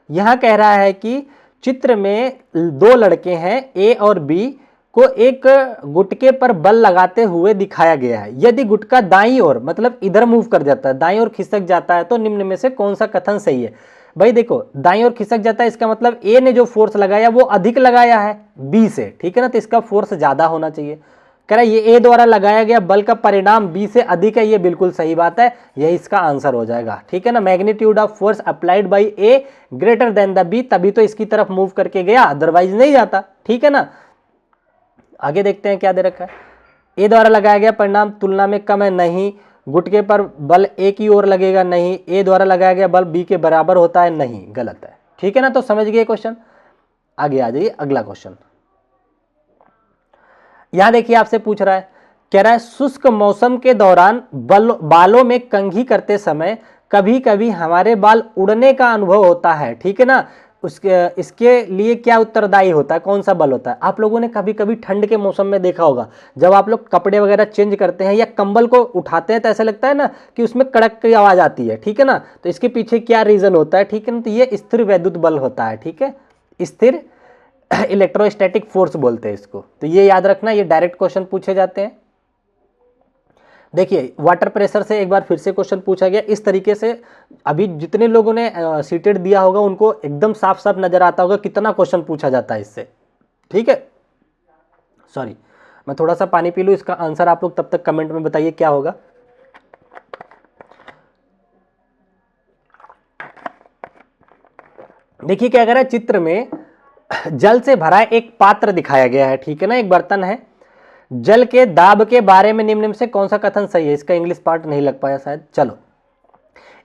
यहां कह रहा है कि चित्र में दो लड़के हैं ए और बी को एक गुटके पर बल लगाते हुए दिखाया गया है। यदि गुटका दाईं ओर मतलब इधर मूव कर जाता है, दाईं ओर खिसक जाता है, तो निम्न में से कौन सा कथन सही है? भाई देखो, दाईं ओर खिसक जाता है, इसका मतलब ए ने जो फोर्स लगाया वो अधिक लगाया है बी से, ठीक है ना, तो इसका फोर्स ज्यादा होना चाहिए। कह रहा है ये ए द्वारा लगाया गया बल का परिणाम बी से अधिक है, ये बिल्कुल सही बात है, यही इसका आंसर हो जाएगा, ठीक है ना। Magnitude of force applied by A greater than the B, तभी तो इसकी तरफ मूव करके गया, अदरवाइज नहीं जाता, ठीक है ना। आगे देखते हैं क्या दे रखा है। ए द्वारा लगाया गया परिणाम तुलना में कम है, नहीं। गुटके पर बल ए की ओर लगेगा, नहीं। ए द्वारा लगाया गया बल बी के बराबर होता है, नहीं, गलत है, ठीक है ना। तो समझ गए क्वेश्चन। आगे आ जाइए, अगला क्वेश्चन। यहां देखिए आपसे पूछ रहा है, कह रहा है शुष्क मौसम के दौरान बालों में कंघी करते समय कभी कभी हमारे बाल उड़ने का अनुभव होता है, ठीक है ना। इसके लिए क्या उत्तरदायी होता है, कौन सा बल होता है? आप लोगों ने कभी कभी ठंड के मौसम में देखा होगा, जब आप लोग कपड़े वगैरह चेंज करते हैं या कंबल को उठाते हैं तो ऐसा लगता है ना कि उसमें कड़क की आवाज आती है, ठीक है ना। तो इसके पीछे क्या रीजन होता है, ठीक है ना, तो ये स्थिर वैद्युत बल होता है, ठीक है, स्थिर इलेक्ट्रोस्टैटिक फोर्स बोलते हैं इसको। तो ये याद रखना, ये डायरेक्ट क्वेश्चन पूछे जाते हैं। देखिए वाटर प्रेशर से एक बार फिर से क्वेश्चन पूछा गया इस तरीके से। अभी जितने लोगों ने सीटेड दिया होगा उनको एकदम साफ साफ नजर आता होगा कितना क्वेश्चन पूछा जाता है इससे, ठीक है। सॉरी, मैं थोड़ा सा पानी पी लूं, इसका आंसर आप लोग तब तक कमेंट में बताइए क्या होगा। देखिए क्या कह रहा है, चित्र में जल से भरा एक पात्र दिखाया गया है, ठीक है ना, एक बर्तन है। जल के दाब के बारे में निम्न में से कौन सा कथन सही है? इसका इंग्लिश पार्ट नहीं लग पाया शायद। चलो,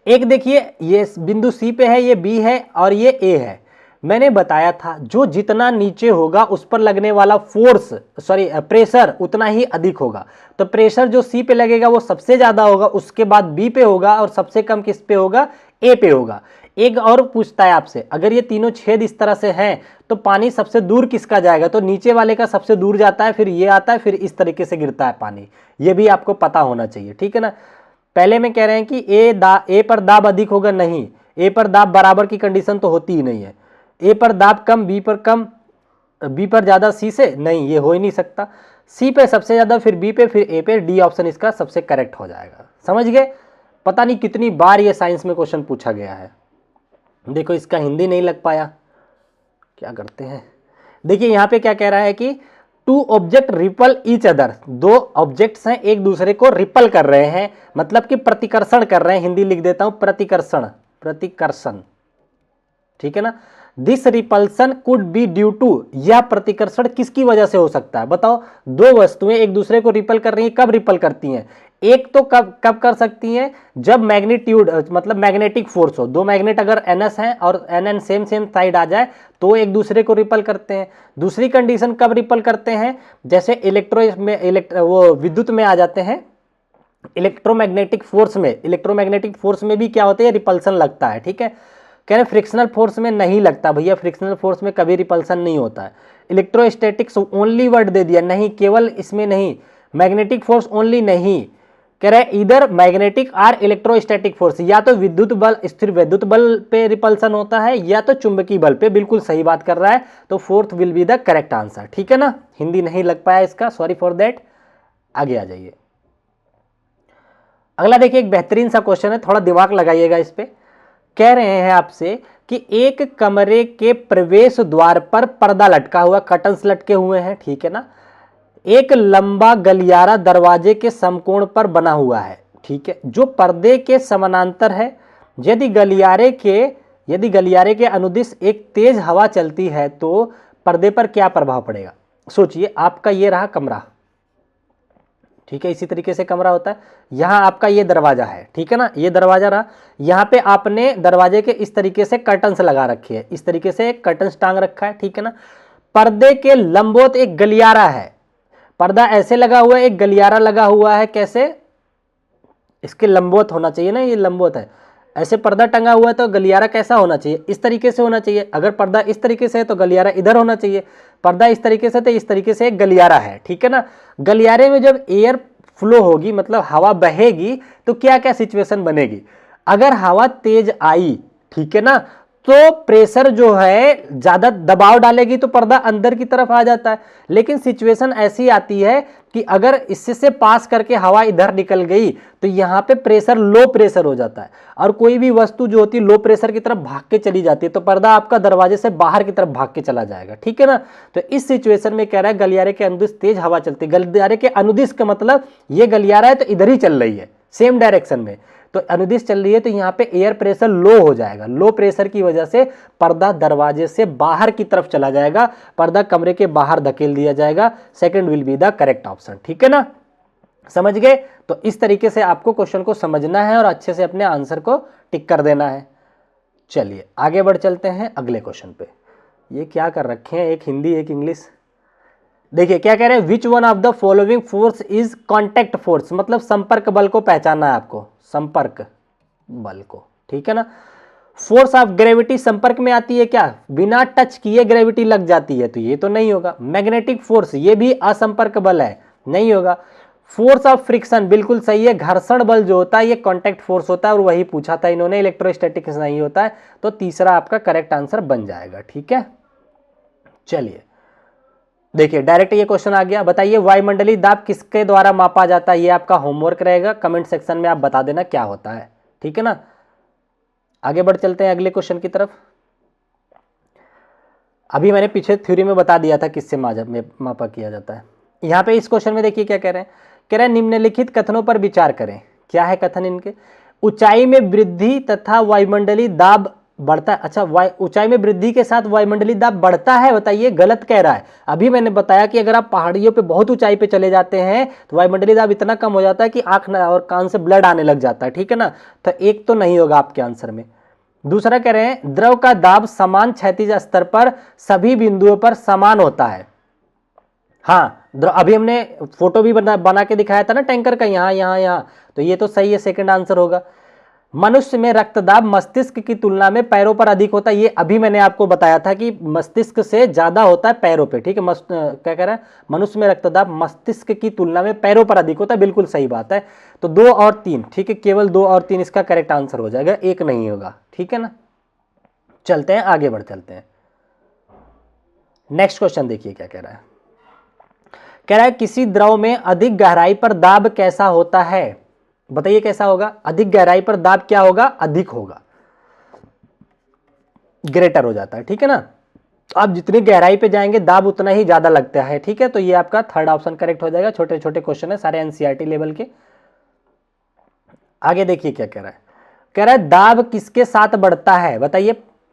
एक देखिए, ये बिंदु सी पे है, ये बी है और ये ए है। मैंने बताया था जो जितना नीचे होगा उस पर लगने वाला फोर्स, सॉरी प्रेशर उतना ही अधिक होगा। तो प्रेशर जो सी पे लगेगा वो सबसे ज्यादा होगा, उसके बाद बी पे होगा और सबसे कम किस पे होगा? ए पे होगा। एक और पूछता है आपसे, अगर ये तीनों छेद इस तरह से हैं तो पानी सबसे दूर किसका जाएगा? तो नीचे वाले का सबसे दूर जाता है, फिर ये आता है, फिर इस तरीके से गिरता है पानी। ये भी आपको पता होना चाहिए, ठीक है ना। पहले में कह रहे हैं कि ए पर दाब अधिक होगा, नहीं। ए पर दाब बराबर की कंडीशन तो होती ही नहीं है। ए पर दाब कम, बी पर कम, बी पर ज्यादा सी से, नहीं, ये हो ही नहीं सकता। सी पे सबसे ज्यादा, फिर बी पे, फिर ए पे। डी ऑप्शन इसका सबसे करेक्ट हो जाएगा। समझ गए? पता नहीं कितनी बार ये साइंस में क्वेश्चन पूछा गया है। देखो इसका हिंदी नहीं लग पाया, क्या करते हैं। देखिए यहां पे क्या कह रहा है कि two object repel each other, दो ऑब्जेक्ट्स हैं एक दूसरे को रिपल कर रहे हैं, मतलब कि प्रतिकर्षण कर रहे हैं। हिंदी लिख देता हूं, प्रतिकर्षण, प्रतिकर्षण, ठीक है ना। This repulsion could be due to, यह प्रतिकर्षण किसकी वजह से हो सकता है? बताओ, दो वस्तुएं एक दूसरे को रिपल कर रही हैं, कब रिपल करती हैं? एक तो कब कब कर सकती हैं? जब मैग्नीट्यूड मतलब मैग्नेटिक फोर्स हो। दो मैग्नेट अगर NS हैं और NN सेम साइड आ जाए तो एक दूसरे को रिपल करते हैं। दूसरी कंडीशन कब रिपल करते हैं? जैसे वो विद्युत में आ जाते हैं, इलेक्ट्रोमैग्नेटिक फोर्स में। इलेक्ट्रोमैग्नेटिक फोर्स में भी क्या होता है? रिपल्सन लगता है, ठीक है। कह रहे फ्रिक्शनल फोर्स में नहीं लगता भैया, फ्रिक्शनल फोर्स में कभी रिपल्सन नहीं होता है। इलेक्ट्रोस्टैटिक्स ओनली वर्ड दे दिया, नहीं, केवल इसमें नहीं। मैग्नेटिक फोर्स ओनली नहीं, कह रहे इधर मैग्नेटिक और इलेक्ट्रोस्टैटिक फोर्स, या तो विद्युत बल, स्थिर वैद्युत बल पे रिपल्सन होता है या तो चुंबकीय बल पे। बिल्कुल सही बात कर रहा है, तो fourth will be the correct answer, ठीक है ना। हिंदी नहीं लग पाया इसका, सॉरी फॉर दैट। आगे आ जाइए, अगला देखिए, एक बेहतरीन सा क्वेश्चन है, थोड़ा दिमाग लगाइएगा इस पे। कह रहे हैं आपसे कि एक कमरे के प्रवेश द्वार पर पर्दा लटका हुआ, कर्टन्स लटके हुए हैं, ठीक है ना। एक लंबा गलियारा दरवाजे के समकोण पर बना हुआ है, ठीक है, जो पर्दे के समानांतर है। यदि गलियारे के अनुदिश एक तेज हवा चलती है तो पर्दे पर क्या प्रभाव पड़ेगा? सोचिए, आपका ये रहा कमरा, ठीक है, इसी तरीके से कमरा होता है। यहां आपका ये दरवाजा है, ठीक है ना, ये दरवाजा रहा। यहां पे आपने दरवाजे के इस तरीके से कर्टन्स लगा रखी है, इस तरीके से कर्टन्स टांग रखा है, ठीक है ना। पर्दे के लंबवत एक गलियारा है, पर्दा ऐसे लगा हुआ है, एक गलियारा लगा हुआ है, कैसे? इसके लंबवत होना चाहिए ना, ये लंबवत है। ऐसे पर्दा टंगा हुआ है तो गलियारा कैसा होना चाहिए? इस तरीके से होना चाहिए। अगर पर्दा इस तरीके से है तो गलियारा इधर होना चाहिए। पर्दा इस तरीके से तो इस तरीके से एक गलियारा है, ठीक है ना। गलियारे में जब एयर फ्लो होगी, मतलब हवा बहेगी, तो क्या क्या सिचुएशन बनेगी? अगर हवा तेज आई, ठीक है ना, तो प्रेशर जो है ज्यादा दबाव डालेगी तो पर्दा अंदर की तरफ आ जाता है। लेकिन सिचुएशन ऐसी आती है कि अगर इससे से पास करके हवा इधर निकल गई तो यहां पे प्रेशर लो प्रेशर हो जाता है, और कोई भी वस्तु जो होती है लो प्रेशर की तरफ भाग के चली जाती है तो पर्दा आपका दरवाजे से बाहर की तरफ भाग के चला जाएगा, ठीक है ना। तो इस सिचुएशन में कह रहा है गलियारे के अनुदिश तेज हवा चलती है। गलियारे के अनुदिश का मतलब ये गलियारा है तो इधर ही चल रही है, सेम डायरेक्शन में, तो अनुदिश चल रही है तो यहाँ पे एयर प्रेशर लो हो जाएगा। लो प्रेशर की वजह से पर्दा दरवाजे से बाहर की तरफ चला जाएगा, पर्दा कमरे के बाहर धकेल दिया जाएगा। Second will be the correct option, ठीक है ना, समझ गए। तो इस तरीके से आपको क्वेश्चन को समझना है और अच्छे से अपने आंसर को टिक कर देना है। चलिए आगे बढ़ चलते हैं अगले क्वेश्चन पे। ये क्या कर रखे हैं, एक हिंदी एक इंग्लिश। देखिए क्या कह रहे हैं, which one of the following force is contact force, मतलब संपर्क बल को पहचानना है आपको, संपर्क बल को, ठीक है ना। फोर्स ऑफ ग्रेविटी संपर्क में आती है क्या, बिना टच किए ग्रेविटी लग जाती है, तो ये तो नहीं होगा। मैग्नेटिक फोर्स ये भी असंपर्क बल है, नहीं होगा। फोर्स ऑफ फ्रिक्शन बिल्कुल सही है, घर्षण बल जो होता है ये कॉन्टैक्ट फोर्स होता है और वही पूछा था इन्होंने, इलेक्ट्रोस्टैटिक्स नहीं होता है। तो तीसरा आपका करेक्ट आंसर बन जाएगा, ठीक है। चलिए देखिए डायरेक्ट ये क्वेश्चन आ गया, बताइए वायुमंडलीय दाब किसके द्वारा मापा जाता है। ये आपका होमवर्क रहेगा, कमेंट सेक्शन में आप बता देना क्या होता है, ठीक है ना। आगे बढ़ चलते हैं अगले क्वेश्चन की तरफ। अभी मैंने पीछे थ्योरी में बता दिया था किससे मापा किया जाता है। यहां पे इस क्वेश्चन में देखिए क्या कह रहे हैं, कह रहे हैं निम्नलिखित कथनों पर विचार करें। क्या है कथन इनके, ऊंचाई में वृद्धि तथा वायुमंडलीय दाब बढ़ता है। अच्छा, ऊंचाई में वृद्धि के साथ वायुमंडलीय दाब बढ़ता है, बताइए गलत कह रहा है। अभी मैंने बताया कि अगर आप पहाड़ियों पे बहुत ऊंचाई पे चले जाते हैं तो वायुमंडलीय दाब इतना कम हो जाता है कि आंख और कान से ब्लड आने लग जाता है, ठीक है ना। तो एक तो नहीं होगा आपके आंसर में। दूसरा कह रहे हैं द्रव का दाब समान क्षैतिज स्तर पर सभी बिंदुओं पर समान होता है। हाँ, अभी हमने फोटो भी बना के दिखाया था ना टैंकर का, यहाँ यहाँ यहाँ, तो ये तो सही है, सेकंड आंसर होगा। मनुष्य में रक्तदाब मस्तिष्क की तुलना में पैरों पर अधिक होता है, ये अभी मैंने आपको बताया था कि मस्तिष्क से ज्यादा होता है पैरों पे, ठीक है। क्या कह रहा है, मनुष्य में रक्तदाब मस्तिष्क की तुलना में पैरों पर अधिक होता है, बिल्कुल सही बात है। तो 2 और 3, ठीक है, केवल 2 और 3 इसका करेक्ट आंसर हो जाएगा, एक नहीं होगा, ठीक है ना। चलते हैं आगे बढ़ चलते हैं। नेक्स्ट क्वेश्चन देखिए क्या कह रहा है, कह रहा है किसी द्रव में अधिक गहराई पर दाब कैसा होता है, बताइए कैसा होगा। अधिक गहराई पर दाब क्या होगा, अधिक होगा, ग्रेटर हो जाता है, ठीक है ना। तो आप जितनी गहराई पे जाएंगे दाब उतना ही ज्यादा लगता है, ठीक है। तो ये आपका थर्ड ऑप्शन करेक्ट हो जाएगा। छोटे छोटे क्वेश्चन है सारे एनसीईआरटी लेवल के। आगे देखिए क्या कह रहा है, कह रहा है दाब किसके साथ बढ़ता है, बताइए।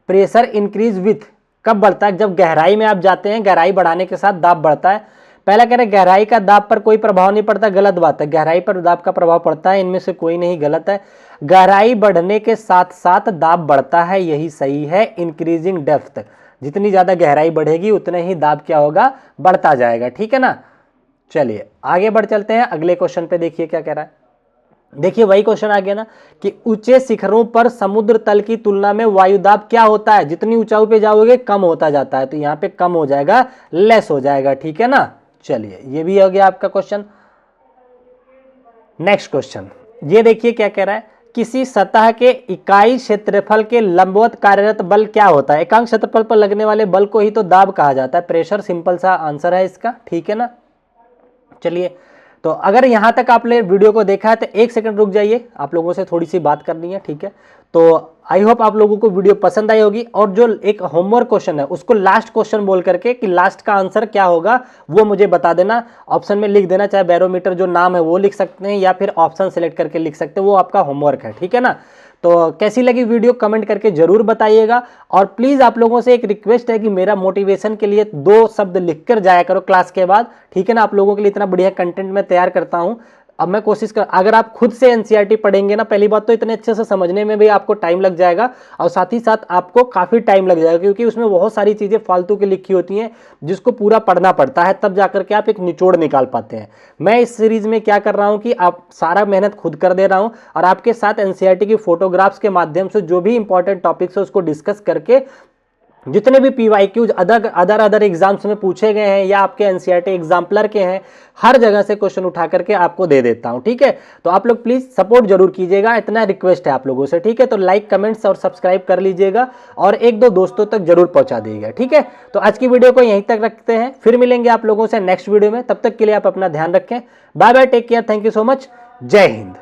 प्रेशर इंक्रीज विथ, कब बढ़ता है, जब गहराई में आप जाते हैं, गहराई बढ़ाने के साथ दाब बढ़ता है। पहला कह रहे हैं गहराई का दाब पर कोई प्रभाव नहीं पड़ता, गलत बात है। गहराई पर दाब का प्रभाव पड़ता है, इनमें से कोई नहीं, गलत है। गहराई बढ़ने के साथ साथ दाब बढ़ता है, यही सही है। इंक्रीजिंग डेप्थ, जितनी ज्यादा गहराई बढ़ेगी उतने ही दाब क्या होगा, बढ़ता जाएगा, ठीक है ना। चलिए आगे बढ़ चलते हैं अगले क्वेश्चन पे। देखिए क्या कह रहा है, देखिए वही क्वेश्चन आ गया ना कि ऊंचे शिखरों पर समुद्र तल की तुलना में वायुदाब क्या होता है, जितनी ऊंचाई पे जाओगे कम होता जाता है, तो यहाँ पे कम हो जाएगा, लेस हो जाएगा, ठीक है ना। चलिए ये भी हो गया आपका क्वेश्चन। नेक्स्ट क्वेश्चन ये देखिए क्या कह रहा है, किसी सतह के इकाई क्षेत्रफल के लंबवत कार्यरत बल क्या होता है। एकांक क्षेत्रफल पर लगने वाले बल को ही तो दाब कहा जाता है, प्रेशर, सिंपल सा आंसर है इसका, ठीक है ना। चलिए तो अगर यहां तक आपने वीडियो को देखा है तो 1 सेकंड रुक जाइए, आप लोगों से थोड़ी सी बात करनी है, ठीक है। तो आई होप आप लोगों को वीडियो पसंद आई होगी, और जो एक होमवर्क क्वेश्चन है उसको लास्ट क्वेश्चन बोल करके कि लास्ट का आंसर क्या होगा वो मुझे बता देना, ऑप्शन में लिख देना, चाहे बैरोमीटर जो नाम है वो लिख सकते हैं या फिर ऑप्शन सेलेक्ट करके लिख सकते हैं, वो आपका होमवर्क है, ठीक है ना। तो कैसी लगी वीडियो कमेंट करके जरूर बताइएगा, और प्लीज आप लोगों से एक रिक्वेस्ट है कि मेरा मोटिवेशन के लिए 2 शब्द लिखकर जाया करो क्लास के बाद, ठीक है ना। आप लोगों के लिए इतना बढ़िया कंटेंट मैं तैयार करता हूं, अब मैं कोशिश कर, अगर आप खुद से एनसीईआरटी पढ़ेंगे ना, पहली बात तो इतने अच्छे से समझने में भी आपको टाइम लग जाएगा, और साथ ही साथ आपको काफी टाइम लग जाएगा, क्योंकि उसमें बहुत सारी चीजें फालतू की लिखी होती हैं जिसको पूरा पढ़ना पड़ता है, तब जाकर के आप एक निचोड़ निकाल पाते हैं। मैं इस सीरीज में क्या कर रहा हूं कि आप सारा मेहनत खुद कर दे रहा हूं, और आपके साथ एनसीईआरटी की फोटोग्राफ्स के माध्यम से जो भी इंपॉर्टेंट टॉपिक्स है उसको डिस्कस करके जितने भी PYQs अदर एग्जाम्स में पूछे गए हैं या आपके NCERT एग्जाम्पलर के हैं, हर जगह से क्वेश्चन उठा करके आपको दे देता हूं, ठीक है। तो आप लोग प्लीज सपोर्ट जरूर कीजिएगा, इतना रिक्वेस्ट है आप लोगों से, ठीक है। तो लाइक, कमेंट्स और सब्सक्राइब कर लीजिएगा और एक दो दोस्तों तक जरूर पहुंचा दीजिएगा, ठीक है। तो आज की वीडियो को यहीं तक रखते हैं, फिर मिलेंगे आप लोगों से नेक्स्ट वीडियो में। तब तक के लिए आप अपना ध्यान रखें। Bye bye, take care, thank you so much, जय हिंद।